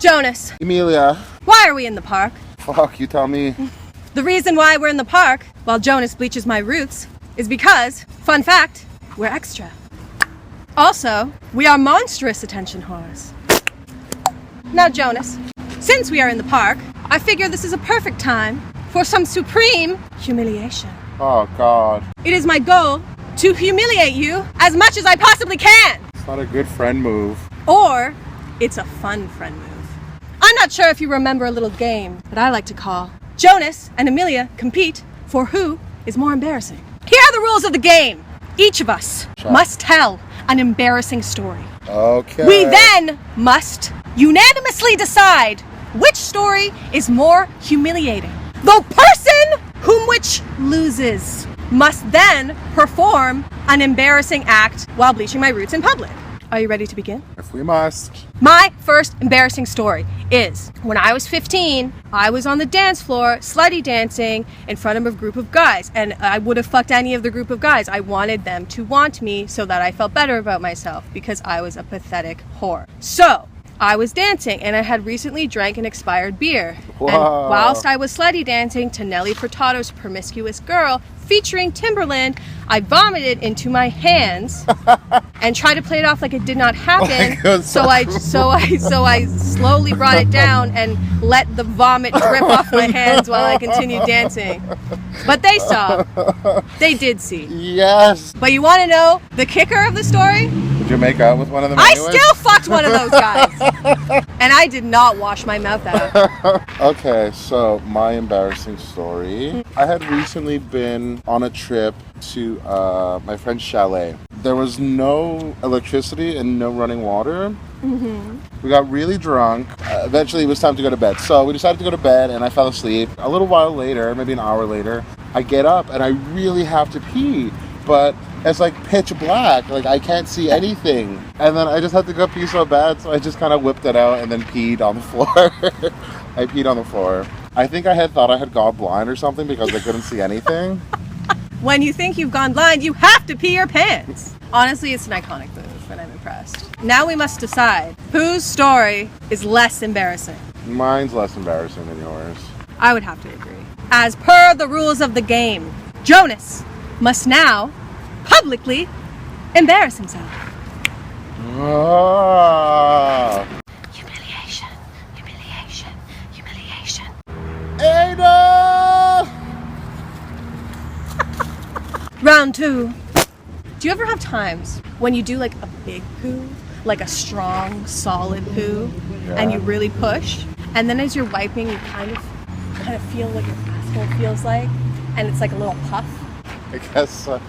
Jonas, Emilia. why are we in the park? Fuck, you tell me. The reason why we're in the park while Jonas bleaches my roots is because, fun fact, we're extra. Also, we are monstrous attention whores. Now Jonas, since we are in the park, I figure this is a perfect time for some supreme humiliation. Oh, God. It is my goal to humiliate you as much as I possibly can. It's not a good friend move. Or it's a fun friend move. I'm not sure if you remember a little game that I like to call Jonas and Emilia compete for who is more embarrassing. Here are the rules of the game. Each of us must tell an embarrassing story. Okay. We then must unanimously decide which story is more humiliating. The person whom which loses must then perform an embarrassing act while bleaching my roots in public. Are you ready to begin? If we must. My first embarrassing story is when I was 15, I was on the dance floor slutty dancing in front of a group of guys, and I would have fucked any of the group of guys. I wanted them to want me so that I felt better about myself because I was a pathetic whore. So I was dancing and I had recently drank an expired beer. Wow. And whilst I was slutty dancing to Nelly Furtado's Promiscuous Girl featuring Timberland, I vomited into my hands and tried to play it off like it did not happen. God, so I slowly brought it down and let the vomit drip off my hands while I continued dancing. But they saw. They did see. Yes. But you want to know the kicker of the story? Did you make out with one of them I anyway? still fucked one of those guys. And I did not wash my mouth out. Okay, so my embarrassing story. I had recently been on a trip to my friend's chalet. There was no electricity and no running water. Mm-hmm. We got really drunk. Eventually it was time to go to bed. So we decided to go to bed and I fell asleep. A little while later, maybe an hour later, I get up and I really have to pee. But it's like pitch black, like I can't see anything. And then I just had to go pee so bad, so I just kind of whipped it out and then peed on the floor. I peed on the floor. I think I had thought I had gone blind or something because I couldn't see anything. When you think you've gone blind, you have to pee your pants. Honestly, it's an iconic move, and I'm impressed. Now we must decide whose story is less embarrassing. Mine's less embarrassing than yours. I would have to agree. As per the rules of the game, Jonas must now publicly embarrass himself. Ah. Humiliation, humiliation, humiliation. Ada! Round 2. Do you ever have times when you do like a big poo, like a strong, solid poo, and you really push, and then as you're wiping, you kind of feel what your asshole feels like, and it's like a little puff? I guess so.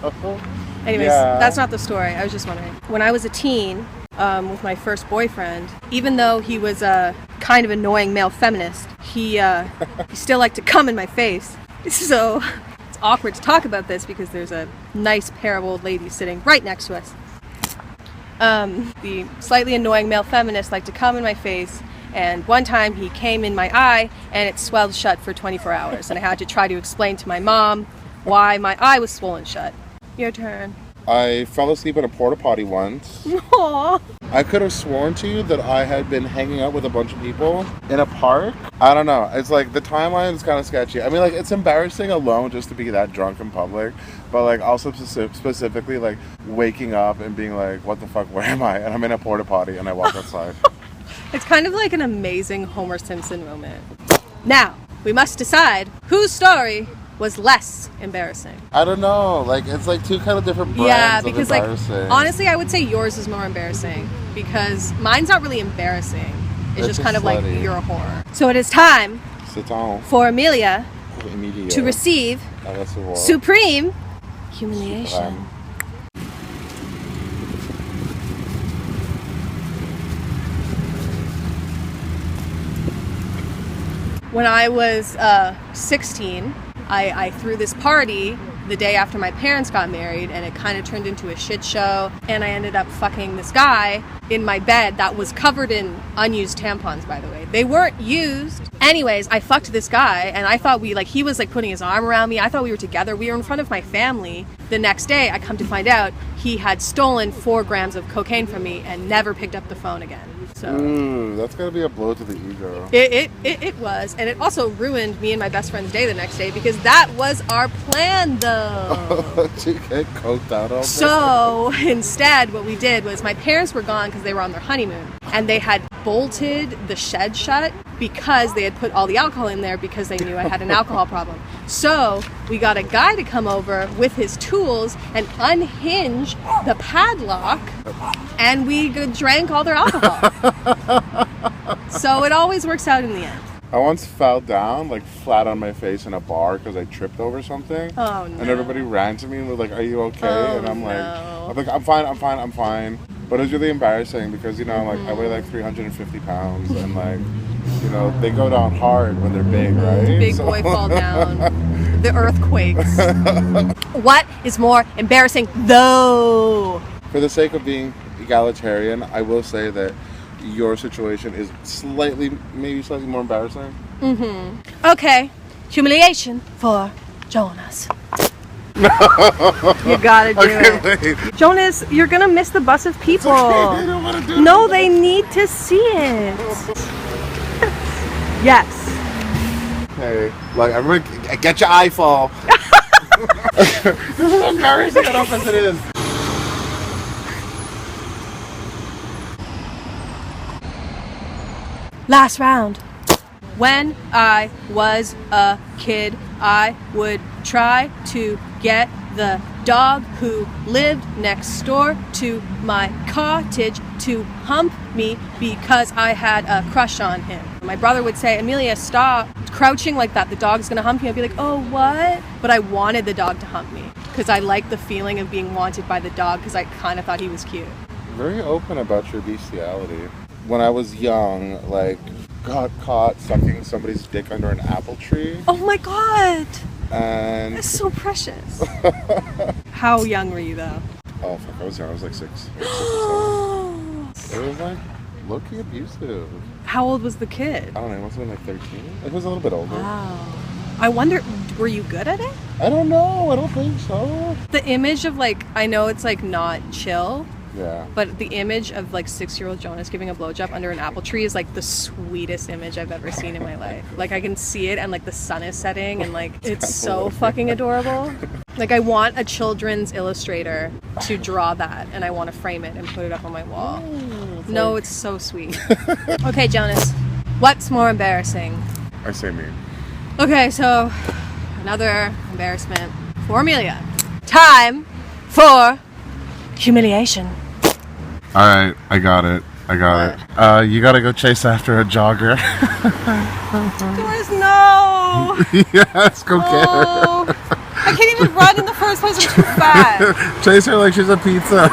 Anyways, Yeah. That's not the story. I was just wondering. When I was a teen, with my first boyfriend, even though he was a kind of annoying male feminist, he still liked to come in my face. So it's awkward to talk about this because there's a nice pair of old ladies sitting right next to us. The slightly annoying male feminist liked to come in my face, and one time he came in my eye and it swelled shut for 24 hours, and I had to try to explain to my mom why my eye was swollen shut. Your turn. I fell asleep in a porta potty once. Aww. I could have sworn to you that I had been hanging out with a bunch of people in a park. I don't know. It's like the timeline is kind of sketchy. I mean, like, it's embarrassing alone just to be that drunk in public, but like also specifically like waking up and being like, what the fuck, where am I? And I'm in a porta potty and I walk outside. It's kind of like an amazing Homer Simpson moment. Now, we must decide whose story was less embarrassing. I don't know. Like, it's like two kind of different brands. Yeah, of because like embarrassing. honestly, I would say yours is more embarrassing because mine's not really embarrassing. It's just kind of like slutty. you're a whore. So it is time C'est down. for Emilia Emilia. to receive supreme humiliation. When I was 16, I threw this party the day after my parents got married, and it kind of turned into a shit show, and I ended up fucking this guy in my bed that was covered in unused tampons, by the way. They weren't used. Anyways, I fucked this guy, and I thought he was like putting his arm around me. I thought we were together. We were in front of my family. The next day, I come to find out he had stolen 4 grams of cocaine from me and never picked up the phone again. So that's gotta be a blow to the ego. It was, and it also ruined me and my best friend's day the next day because that was our plan, though. To get coked out all day. So instead, what we did was my parents were gone because they were on their honeymoon, and they had bolted the shed shut because they had put all the alcohol in there because they knew I had an alcohol problem. So we got a guy to come over with his tools and unhinge the padlock, and we drank all their alcohol. So it always works out in the end. I once fell down, like, flat on my face in a bar because I tripped over something. Oh, no. And everybody ran to me and was like, "Are you okay?" Oh, and I'm no. like, "I'm fine." But it was really embarrassing because, like, I weigh like 350 pounds and, like, they go down hard when they're big, right? Big boy fall down. The earth quakes. What is more embarrassing, though? For the sake of being egalitarian, I will say that your situation is maybe slightly more embarrassing. Okay, humiliation for Jonas. You gotta do it. Wait. Jonas, you're gonna miss the bus of people. I don't want to do No, it. they need to see it. Yes. Hey, like, everyone, get your iPhone. This is embarrassing enough as it is. Last round. When I was a kid, I would try to get the dog who lived next door to my cottage to hump me because I had a crush on him. My brother would say, "Emilia, stop crouching like that. The dog's gonna hump you." I'd be like, "Oh, what?" But I wanted the dog to hump me because I liked the feeling of being wanted by the dog because I kind of thought he was cute. Very open about your bestiality. When I was young, like, got caught sucking somebody's dick under an apple tree. Oh my god! And That's so precious. How young were you though? oh fuck, I was young. I was like 6 or 7. It was like low-key abusive. How old was the kid? I don't know. It must have been like 13. It was a little bit older. Wow. I wonder, were you good at it? I don't know. I don't think so. The image of like, I know it's like not chill, Yeah. but the image of like 6-year-old Jonas giving a blowjob under an apple tree is like the sweetest image I've ever seen in my life. Like I can see it and like the sun is setting and like it's so fucking adorable. Like I want a children's illustrator to draw that and I want to frame it and put it up on my wall. No, it's so sweet. Okay, Jonas, what's more embarrassing? I say me. Okay, so another embarrassment for Emilia. Time for humiliation. All right, I got it. You gotta go chase after a jogger. Doris, no! Yes, go get her. I can't even run in the first place. I'm too fat. Chase her like she's a pizza.